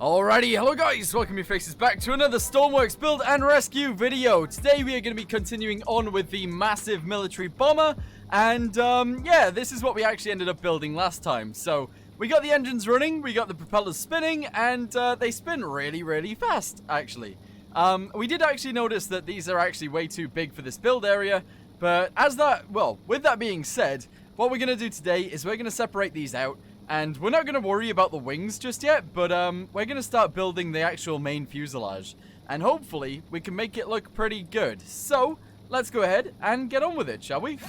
Alrighty, hello guys, welcome your faces back to another Stormworks build and rescue video. Today we are going to be continuing on with the massive military bomber, and yeah, this is what we actually ended up building last time. So we got the engines running, we got the propellers spinning, and they spin really fast, actually. We did actually notice that these are actually way too big for this build area, but with that being said, what we're going to do today is we're going to separate these out. And we're not going to worry about the wings just yet, but we're going to start building the actual main fuselage. And hopefully, we can make it look pretty good. So, let's go ahead and get on with it, shall we?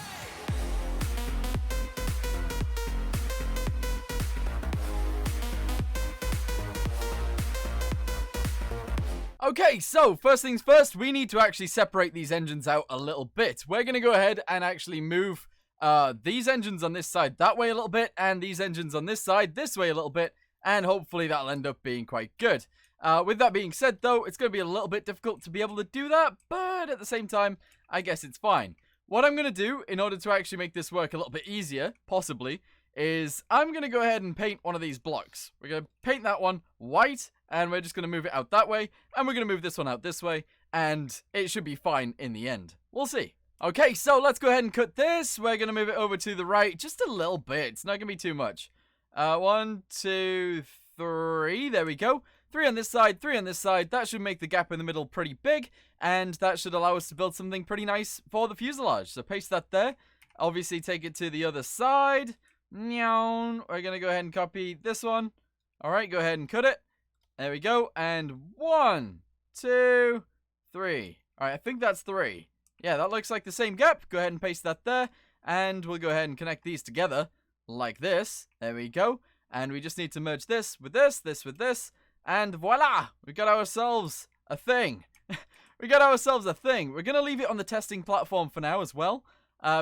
Okay, so first things first, we need to actually separate these engines out a little bit. We're going to go ahead and actually move these engines on this side that way a little bit, and these engines on this side this way a little bit, and hopefully that'll end up being quite good. With that being said, though, it's going to be a little bit difficult to be able to do that, but at the same time, I guess it's fine. What I'm going to do, in order to actually make this work a little bit easier, possibly, is I'm going to go ahead and paint one of these blocks. We're going to paint that one white, and we're just going to move it out that way, and we're going to move this one out this way, and it should be fine in the end. We'll see. Okay, so let's go ahead and cut this. We're going to move it over to the right just a little bit. It's not going to be too much. 1, 2, 3. There we go. 3 on this side, 3 on this side. That should make the gap in the middle pretty big, and that should allow us to build something pretty nice for the fuselage. So paste that there. Obviously, take it to the other side. We're going to go ahead and copy this one. All right, go ahead and cut it. There we go. And 1, 2, 3. All right, I think that's 3. Yeah, that looks like the same gap. Go ahead and paste that there. And we'll go ahead and connect these together like this. There we go. And we just need to merge this with this, this with this. And voila! We got ourselves a thing. We got ourselves a thing. We're going to leave it on the testing platform for now as well.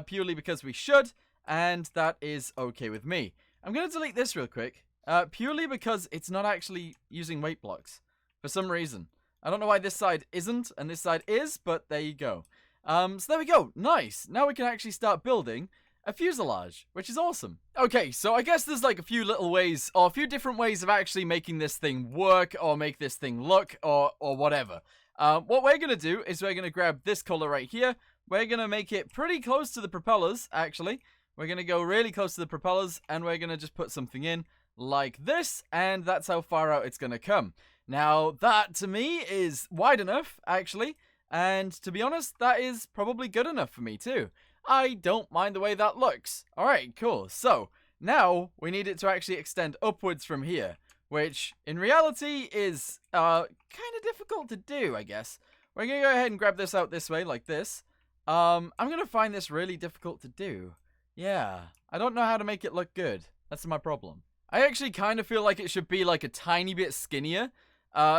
Purely because we should. And that is okay with me. I'm going to delete this real quick. Purely because it's not actually using weight blocks. For some reason. I don't know why this side isn't and this side is, but there you go. So there we go. Nice. Now we can actually start building a fuselage, which is awesome. Okay, so I guess there's like a few little ways, or a few different ways of actually making this thing work, or make this thing look, or whatever. What we're going to do is we're going to grab this color right here. We're going to make it pretty close to the propellers, actually. We're going to go really close to the propellers, and we're going to just put something in like this, and that's how far out it's going to come. Now, that, to me, is wide enough, actually. And to be honest, that is probably good enough for me too. I don't mind the way that looks. Alright, cool. So, now we need it to actually extend upwards from here, which in reality is kind of difficult to do, I guess. We're going to go ahead and grab this out this way, like this. I'm going to find this really difficult to do. Yeah, I don't know how to make it look good. That's my problem. I actually kind of feel like it should be like a tiny bit skinnier.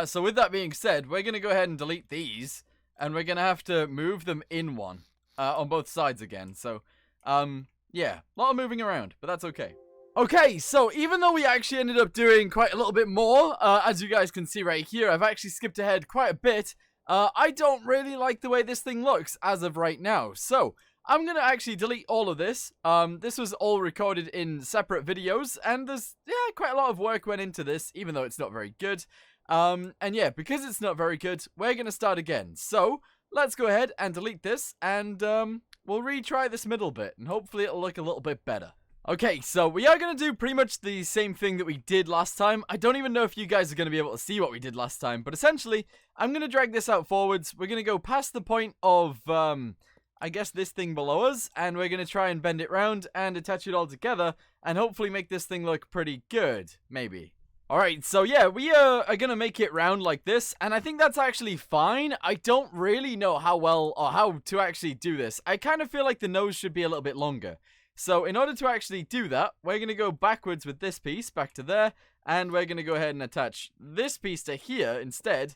So with that being said, we're going to go ahead and delete these. And we're going to have to move them in one on both sides again. So, yeah, a lot of moving around, but that's okay. Okay, so even though we actually ended up doing quite a little bit more, as you guys can see right here, I've actually skipped ahead quite a bit. I don't really like the way this thing looks as of right now. So, I'm going to actually delete all of this. This was all recorded in separate videos, and there's, quite a lot of work went into this, even though it's not very good. And yeah, because it's not very good, we're going to start again. So, let's go ahead and delete this, and we'll retry this middle bit, and hopefully it'll look a little bit better. Okay, so we are going to do pretty much the same thing that we did last time. I don't even know if you guys are going to be able to see what we did last time, but essentially, I'm going to drag this out forwards. We're going to go past the point of, I guess this thing below us, and we're going to try and bend it round and attach it all together, and hopefully make this thing look pretty good, maybe. Alright, so yeah, we are going to make it round like this, and I think that's actually fine. I don't really know how well, or how to actually do this. I kind of feel like the nose should be a little bit longer. So in order to actually do that, we're going to go backwards with this piece, back to there, and we're going to go ahead and attach this piece to here instead,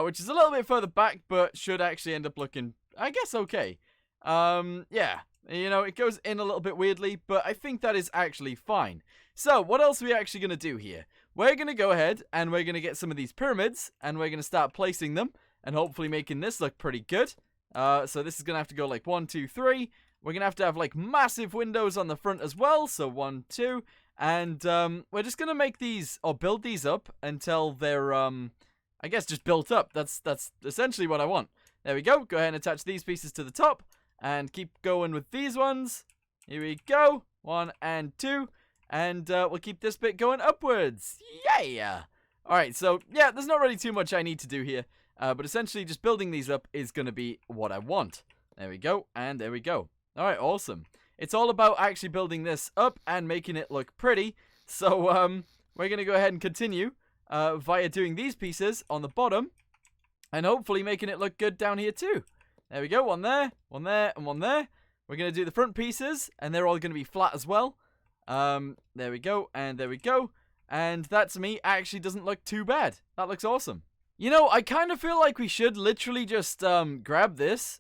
which is a little bit further back, but should actually end up looking, I guess, okay. Yeah, you know, it goes in a little bit weirdly, but I think that is actually fine. So, what else are we actually going to do here? We're going to go ahead and we're going to get some of these pyramids and we're going to start placing them and hopefully making this look pretty good. So this is going to have to go like 1, 2, 3. We're going to have like massive windows on the front as well. So 1, 2. And we're just going to make these, or build these up until they're, I guess, just built up. That's essentially what I want. There we go. Go ahead and attach these pieces to the top. And keep going with these ones. Here we go. 1 and 2. And we'll keep this bit going upwards. Yeah! Alright, so, yeah, there's not really too much I need to do here. But essentially, just building these up is going to be what I want. There we go. And there we go. Alright, awesome. It's all about actually building this up and making it look pretty. So, we're going to go ahead and continue via doing these pieces on the bottom. And hopefully making it look good down here too. There we go. One there, and one there. We're going to do the front pieces, and they're all going to be flat as well. There we go, and there we go. And that, to me, actually doesn't look too bad. That looks awesome. You know, I kind of feel like we should literally just grab this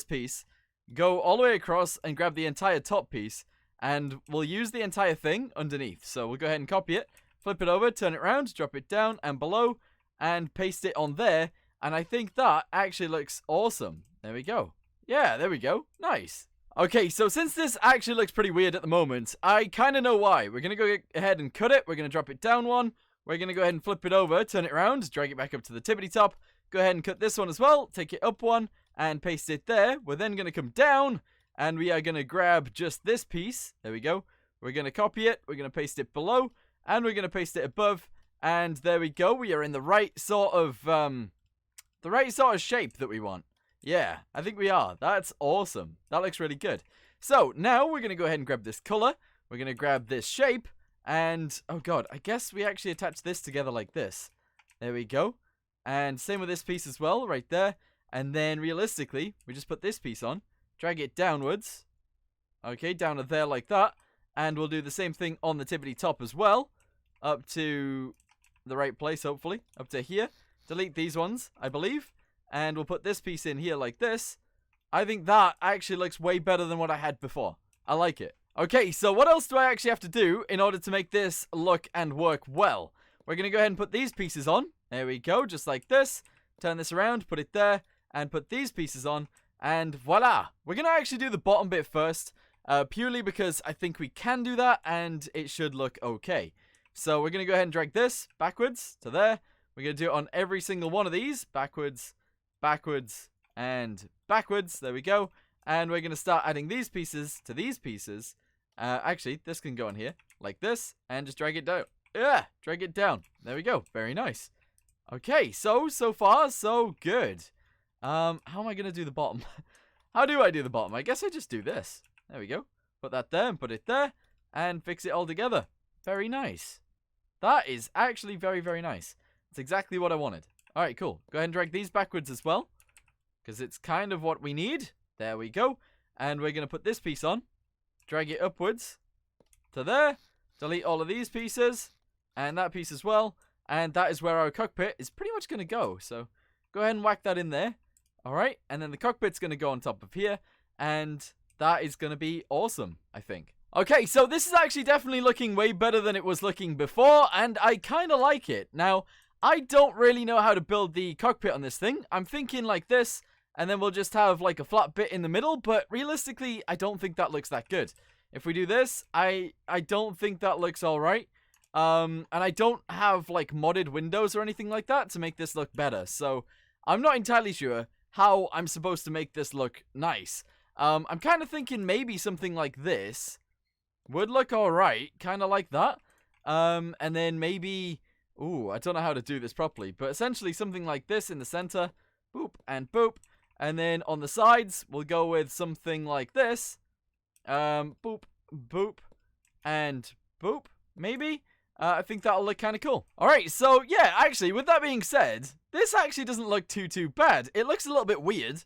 piece, go all the way across, and grab the entire top piece, and we'll use the entire thing underneath. So we'll go ahead and copy it, flip it over, turn it around, drop it down and below, and paste it on there. And I think that actually looks awesome. There we go. Yeah, there we go. Nice. Okay, so since this actually looks pretty weird at the moment, I kind of know why. We're going to go ahead and cut it. We're going to drop it down one. We're going to go ahead and flip it over, turn it around, drag it back up to the tippity top. Go ahead and cut this one as well. Take it up one and paste it there. We're then going to come down and we are going to grab just this piece. There we go. We're going to copy it. We're going to paste it below and we're going to paste it above. And there we go. We are in the right sort of shape that we want. Yeah, I think we are. That's awesome. That looks really good. So, now we're going to go ahead and grab this color. We're going to grab this shape. And, oh god, I guess we actually attach this together like this. There we go. And same with this piece as well, right there. And then, realistically, we just put this piece on. Drag it downwards. Okay, down to there like that. And we'll do the same thing on the tippity top as well. Up to the right place, hopefully. Up to here. Delete these ones, I believe. And we'll put this piece in here like this. I think that actually looks way better than what I had before. I like it. Okay, so what else do I actually have to do in order to make this look and work well? We're going to go ahead and put these pieces on. There we go, just like this. Turn this around, put it there, and put these pieces on. And voila! We're going to actually do the bottom bit first, purely because I think we can do that, and it should look okay. So we're going to go ahead and drag this backwards to there. We're going to do it on every single one of these. Backwards, backwards, and backwards. There we go. And we're going to start adding these pieces to these pieces. Actually, this can go on here, like this, and just drag it down. Yeah, drag it down. There we go. Very nice. Okay, so far, so good. How am I going to do the bottom? How do I do the bottom? I guess I just do this. There we go. Put that there and put it there, and fix it all together. Very nice. That is actually very, very nice. It's exactly what I wanted. Alright, cool. Go ahead and drag these backwards as well, because it's kind of what we need. There we go. And we're going to put this piece on. Drag it upwards to there. Delete all of these pieces. And that piece as well. And that is where our cockpit is pretty much going to go. So go ahead and whack that in there. Alright. And then the cockpit's going to go on top of here. And that is going to be awesome, I think. Okay, so this is actually definitely looking way better than it was looking before. And I kind of like it. Now, I don't really know how to build the cockpit on this thing. I'm thinking like this. And then we'll just have like a flat bit in the middle. But realistically, I don't think that looks that good. If we do this, I don't think that looks alright. And I don't have like modded windows or anything like that to make this look better. So I'm not entirely sure how I'm supposed to make this look nice. I'm kind of thinking maybe something like this would look alright. Kind of like that. And then maybe... Ooh, I don't know how to do this properly. But essentially something like this in the center. Boop and boop. And then on the sides, we'll go with something like this. Boop, boop, and boop, maybe? I think that'll look kind of cool. Alright, so yeah, actually, with that being said, this actually doesn't look too bad. It looks a little bit weird.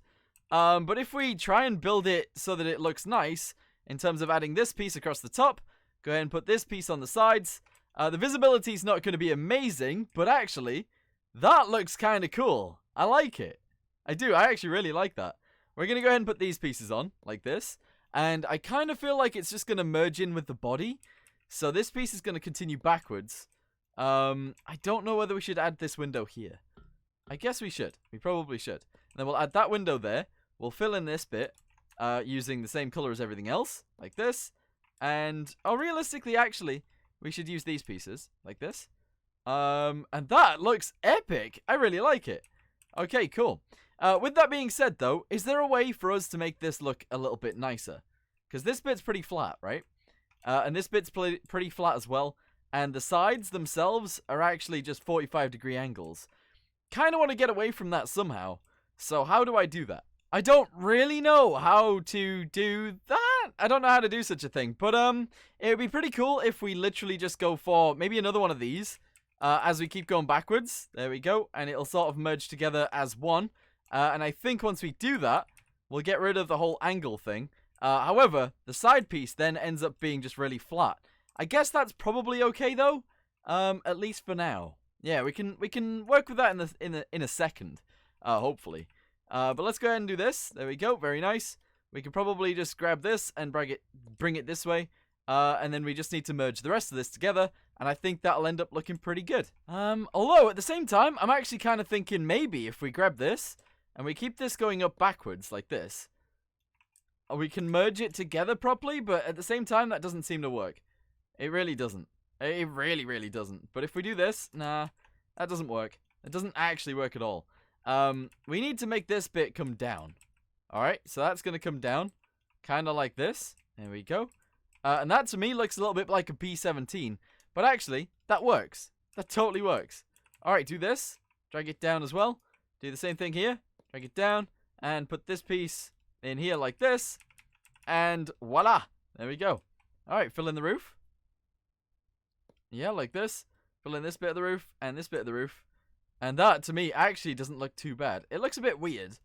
But if we try and build it so that it looks nice, in terms of adding this piece across the top, go ahead and put this piece on the sides. The visibility is not going to be amazing, but actually, that looks kind of cool. I like it. I do. I actually really like that. We're going to go ahead and put these pieces on, like this. And I kind of feel like it's just going to merge in with the body. So this piece is going to continue backwards. I don't know whether we should add this window here. I guess we should. We probably should. And then we'll add that window there. We'll fill in this bit using the same color as everything else, like this. And, oh, realistically, actually, we should use these pieces, like this. And that looks epic. I really like it. Okay, cool. With that being said, though, is there a way for us to make this look a little bit nicer? Because this bit's pretty flat, right? And this bit's pretty flat as well. And the sides themselves are actually just 45-degree angles. Kind of want to get away from that somehow. So how do I do that? I don't really know how to do that. I don't know how to do such a thing. But it would be pretty cool if we literally just go for maybe another one of these. As we keep going backwards. There we go. And it'll sort of merge together as one. And I think once we do that, we'll get rid of the whole angle thing. However, the side piece then ends up being just really flat. I guess that's probably okay though. At least for now. Yeah, we can work with that in a second. Hopefully. But let's go ahead and do this. There we go. Very nice. We can probably just grab this and bring it this way. And then we just need to merge the rest of this together. And I think that'll end up looking pretty good. Although, at the same time, I'm actually kind of thinking maybe if we grab this and we keep this going up backwards like this, we can merge it together properly, but at the same time, that doesn't seem to work. It really doesn't. It really, really doesn't. But if we do this, nah, that doesn't work. It doesn't actually work at all. We need to make this bit come down. Alright, so that's going to come down. Kind of like this. There we go. And that to me looks a little bit like a B-17. But actually, that works. That totally works. Alright, do this. Drag it down as well. Do the same thing here. Drag it down. And put this piece in here like this. And voila. There we go. Alright, fill in the roof. Yeah, like this. Fill in this bit of the roof and this bit of the roof. And that, to me, actually doesn't look too bad. It looks a bit weird,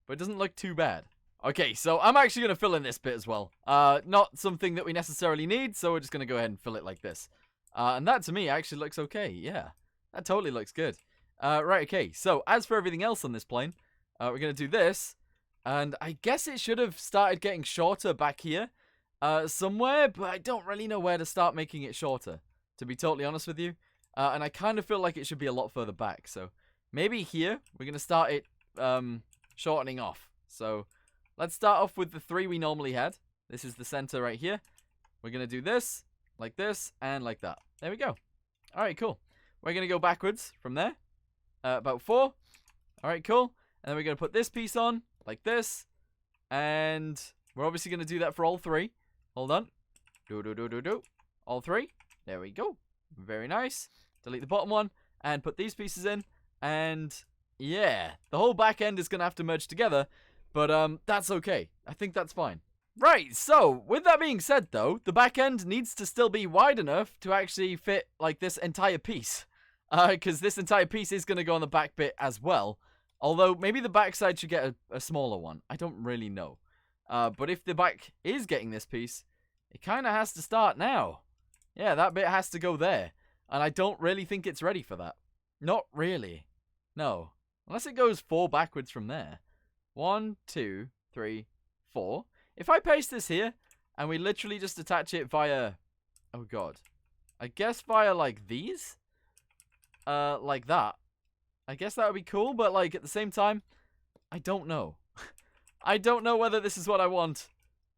but it doesn't look too bad. Okay, so I'm actually going to fill in this bit as well. Not something that we necessarily need, so we're just going to go ahead and fill it like this. And that, to me, actually looks okay. Yeah, that totally looks good. Right, okay, so as for everything else on this plane, we're going to do this. And I guess it should have started getting shorter back here somewhere, but I don't really know where to start making it shorter, to be totally honest with you. And I kind of feel like it should be a lot further back. So maybe here, we're going to start it shortening off. So let's start off with the 3 we normally had. This is the center right here. We're going to do this, and like that. There we go. All right, cool. We're going to go backwards from there. About 4. All right, cool. And then we're going to put this piece on, like this. And we're obviously going to do that for all 3. Hold on. All 3. There we go. Very nice. Delete the bottom one and put these pieces in. And yeah, the whole back end is going to have to merge together. But that's okay. I think that's fine. Right, so with that being said though, the back end needs to still be wide enough to actually fit like this entire piece. Because this entire piece is going to go on the back bit as well. Although maybe the back side should get a smaller one. I don't really know. But if the back is getting this piece, it kind of has to start now. Yeah, that bit has to go there. And I don't really think it's ready for that. Not really. No. Unless it goes 4 backwards from there. 1, 2, 3, 4. If I paste this here, and we literally just attach it via... Oh, God. I guess via, like, these? Like that. I guess that would be cool, but, like, at the same time, I don't know. I don't know whether this is what I want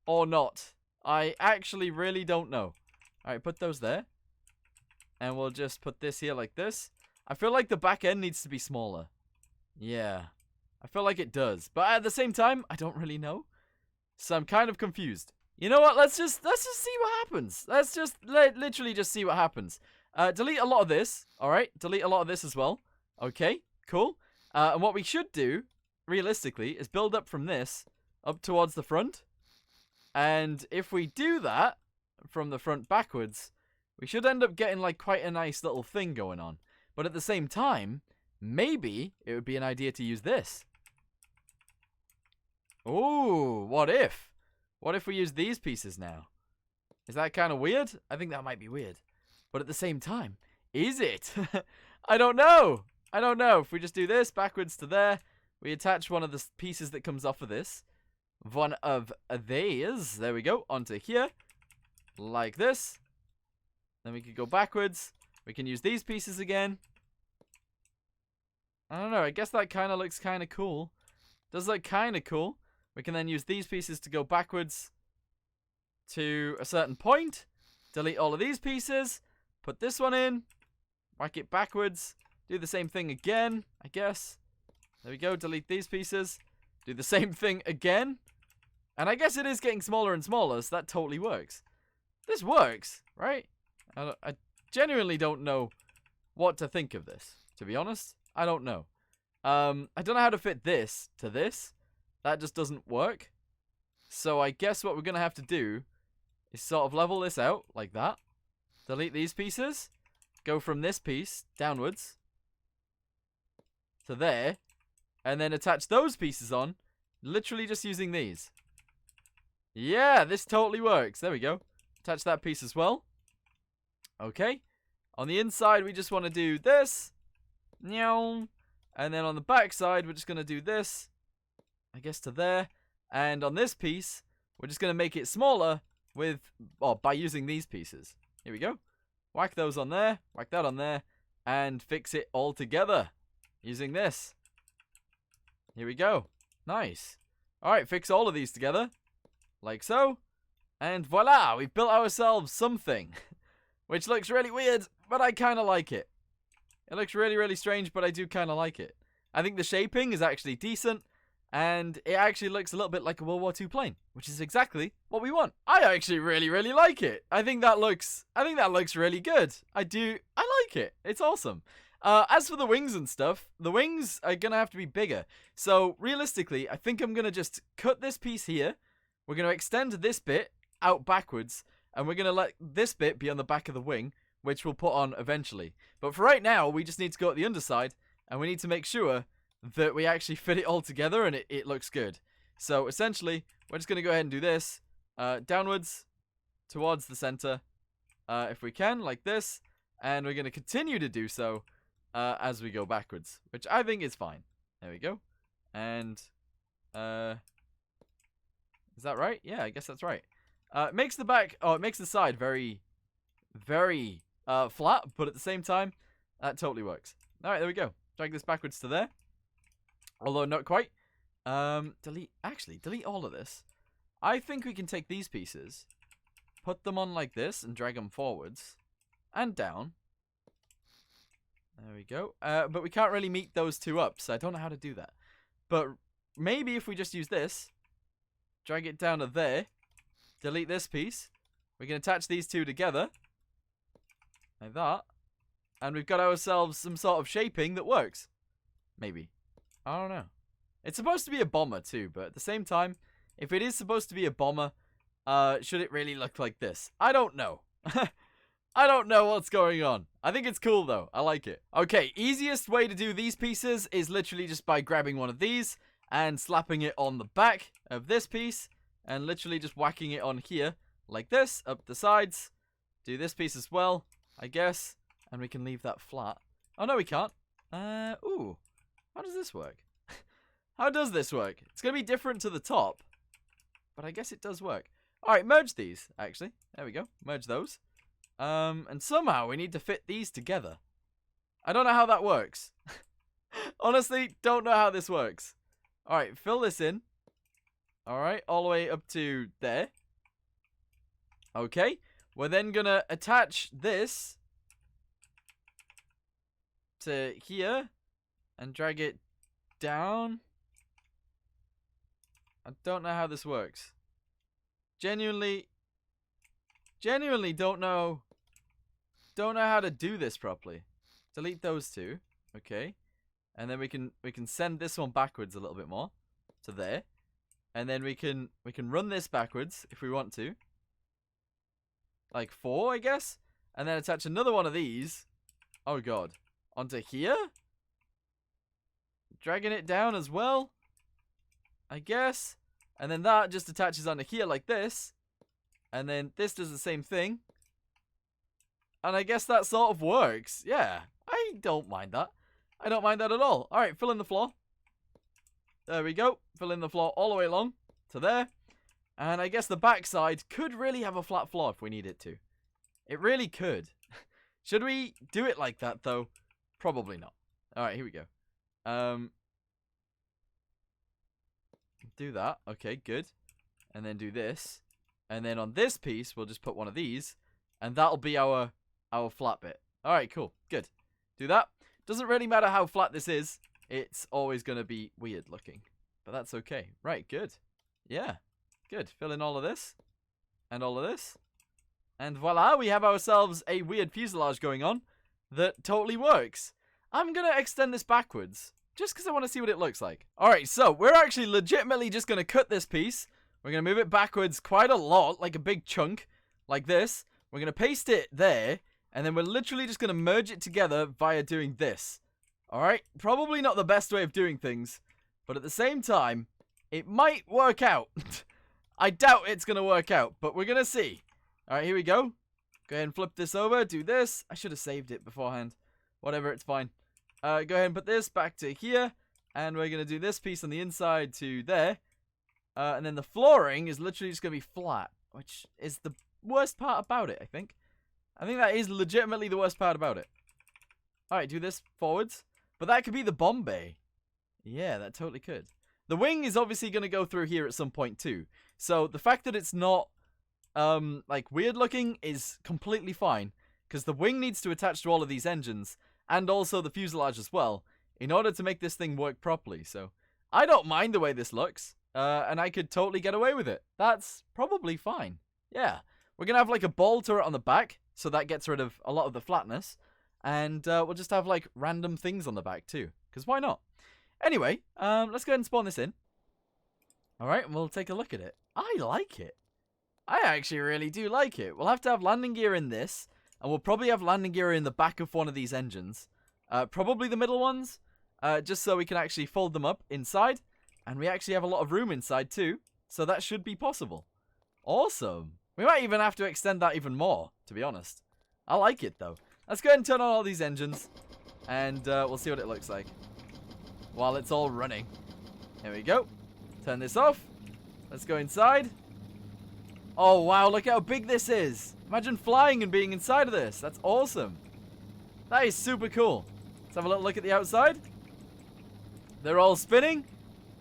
or not. I actually really don't know. Alright, put those there. And we'll just put this here like this. I feel like the back end needs to be smaller. Yeah. I feel like it does. But at the same time, I don't really know. So I'm kind of confused. You know what? Let's just see what happens. Let's just literally just see what happens. Delete a lot of this. Alright, delete a lot of this as well. Okay, cool. And what we should do, realistically, is build up from this up towards the front. And if we do that from the front backwards, we should end up getting like quite a nice little thing going on. But at the same time, maybe it would be an idea to use this. Ooh, what if? What if we use these pieces now? Is that kind of weird? I think that might be weird. But at the same time, is it? I don't know. I don't know. If we just do this backwards to there, we attach one of the pieces that comes off of this. One of these. There we go. Onto here. Like this. Then we could go backwards. We can use these pieces again. I don't know. I guess that kind of looks kind of cool. Does look kind of cool. We can then use these pieces to go backwards. to a certain point. Delete all of these pieces. Put this one in. Whack it backwards. Do the same thing again, I guess. There we go. Delete these pieces. Do the same thing again. And I guess it is getting smaller and smaller, so that totally works. This works, right? I genuinely don't know what to think of this, to be honest. I don't know. I don't know how to fit this to this. That just doesn't work. So I guess what we're going to have to do is sort of level this out like that. Delete these pieces. Go from this piece downwards to there. And then attach those pieces on. Literally just using these. Yeah, this totally works. There we go. Attach that piece as well. Okay. On the inside, we just want to do this. And then on the back side, we're just going to do this. I guess to there. And on this piece, we're just going to make it smaller by using these pieces. Here we go. Whack those on there. Whack that on there. And fix it all together using this. Here we go. Nice. Alright, fix all of these together. Like so. And voila, we've built ourselves something. Which looks really weird, but I kind of like it. It looks really, really strange, but I do kind of like it. I think the shaping is actually decent. And it actually looks a little bit like a World War II plane, which is exactly what we want. I actually really, really like it. I think that looks really good. I like it. It's awesome. As for the wings and stuff, the wings are going to have to be bigger. So, realistically, I think I'm going to just cut this piece here. We're going to extend this bit out backwards. And we're going to let this bit be on the back of the wing, which we'll put on eventually. But for right now, we just need to go at the underside. And we need to make sure that we actually fit it all together and it looks good. So, essentially, we're just going to go ahead and do this. Downwards towards the center. If we can, like this. And we're going to continue to do so. As we go backwards, which I think is fine. There we go. And, is that right? Yeah, I guess that's right. It makes the side very, very, flat, but at the same time, that totally works. Alright, there we go. Drag this backwards to there. Although, not quite. Delete all of this. I think we can take these pieces, put them on like this, and drag them forwards, and down. There we go. But we can't really meet those two up, so I don't know how to do that. But maybe if we just use this, drag it down to there, delete this piece, we can attach these two together, like that, and we've got ourselves some sort of shaping that works. Maybe. I don't know. It's supposed to be a bomber too, but at the same time, if it is supposed to be a bomber, should it really look like this? I don't know. I don't know what's going on. I think it's cool though. I like it. Okay, easiest way to do these pieces is literally just by grabbing one of these and slapping it on the back of this piece and literally just whacking it on here like this, up the sides. Do this piece as well, I guess, and we can leave that flat. Oh no, we can't. Ooh. How does this work? How does this work? It's going to be different to the top, but I guess it does work. Alright, merge these, actually. There we go. Merge those. And somehow we need to fit these together. I don't know how that works. Honestly, don't know how this works. Alright, fill this in. Alright, all the way up to there. Okay, we're then gonna attach this to here and drag it down. I don't know how this works. Genuinely don't know how to do this properly. Delete those two. Okay. And then we can send this one backwards a little bit more to there. And then we can run this backwards if we want to. Like 4, I guess. And then attach another one of these. Oh god. Onto here. Dragging it down as well, I guess. And then that just attaches onto here like this. And then this does the same thing. And I guess that sort of works. Yeah, I don't mind that. I don't mind that at all. Alright, fill in the floor. There we go. Fill in the floor all the way along to there. And I guess the backside could really have a flat floor if we need it to. It really could. Should we do it like that, though? Probably not. Alright, here we go. Do that. Okay, good. And then do this. And then on this piece, we'll just put one of these. And that'll be our flat bit. Alright, cool. Good. Do that. Doesn't really matter how flat this is. It's always going to be weird looking. But that's okay. Right, good. Yeah, good. Fill in all of this. And all of this. And voila, we have ourselves a weird fuselage going on that totally works. I'm going to extend this backwards. Just because I want to see what it looks like. Alright, so we're actually legitimately just going to cut this piece. We're going to move it backwards quite a lot, like a big chunk. Like this. We're going to paste it there. And then we're literally just going to merge it together via doing this. Alright? Probably not the best way of doing things. But at the same time, it might work out. I doubt it's going to work out. But we're going to see. Alright, here we go. Go ahead and flip this over. Do this. I should have saved it beforehand. Whatever, it's fine. Go ahead and put this back to here. And we're going to do this piece on the inside to there. And then the flooring is literally just going to be flat. Which is the worst part about it, I think. I think that is legitimately the worst part about it. Alright, do this forwards. But that could be the bomb bay. Yeah, that totally could. The wing is obviously going to go through here at some point too. So the fact that it's not, like, weird looking is completely fine. Because the wing needs to attach to all of these engines. And also the fuselage as well. In order to make this thing work properly. So I don't mind the way this looks. And I could totally get away with it. That's probably fine. Yeah. We're going to have like a ball turret on the back. So that gets rid of a lot of the flatness. And we'll just have like random things on the back too. Because why not? Anyway, let's go ahead and spawn this in. Alright, and we'll take a look at it. I like it. I actually really do like it. We'll have to have landing gear in this. And we'll probably have landing gear in the back of one of these engines. Probably the middle ones. Just so we can actually fold them up inside. And we actually have a lot of room inside too. So that should be possible. Awesome. We might even have to extend that even more, to be honest. I like it, though. Let's go ahead and turn on all these engines. And we'll see what it looks like. While it's all running. There we go. Turn this off. Let's go inside. Oh, wow. Look how big this is. Imagine flying and being inside of this. That's awesome. That is super cool. Let's have a little look at the outside. They're all spinning.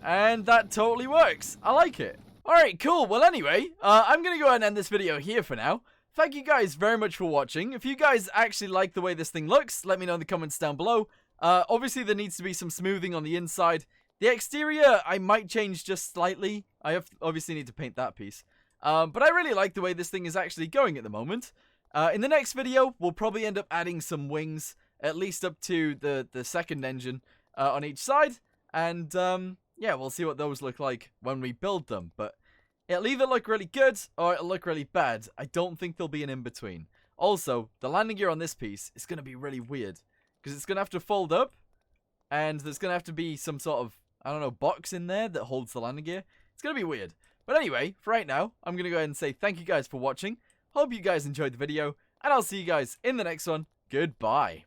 And that totally works. I like it. Alright, cool. Well, anyway, I'm going to go ahead and end this video here for now. Thank you guys very much for watching. If you guys actually like the way this thing looks, let me know in the comments down below. Obviously, there needs to be some smoothing on the inside. The exterior, I might change just slightly. I obviously need to paint that piece. But I really like the way this thing is actually going at the moment. In the next video, we'll probably end up adding some wings, at least up to the second engine on each side. And yeah, we'll see what those look like when we build them. But it'll either look really good or it'll look really bad. I don't think there'll be an in-between. Also, the landing gear on this piece is going to be really weird. Because it's going to have to fold up. And there's going to have to be some sort of, I don't know, box in there that holds the landing gear. It's going to be weird. But anyway, for right now, I'm going to go ahead and say thank you guys for watching. Hope you guys enjoyed the video. And I'll see you guys in the next one. Goodbye.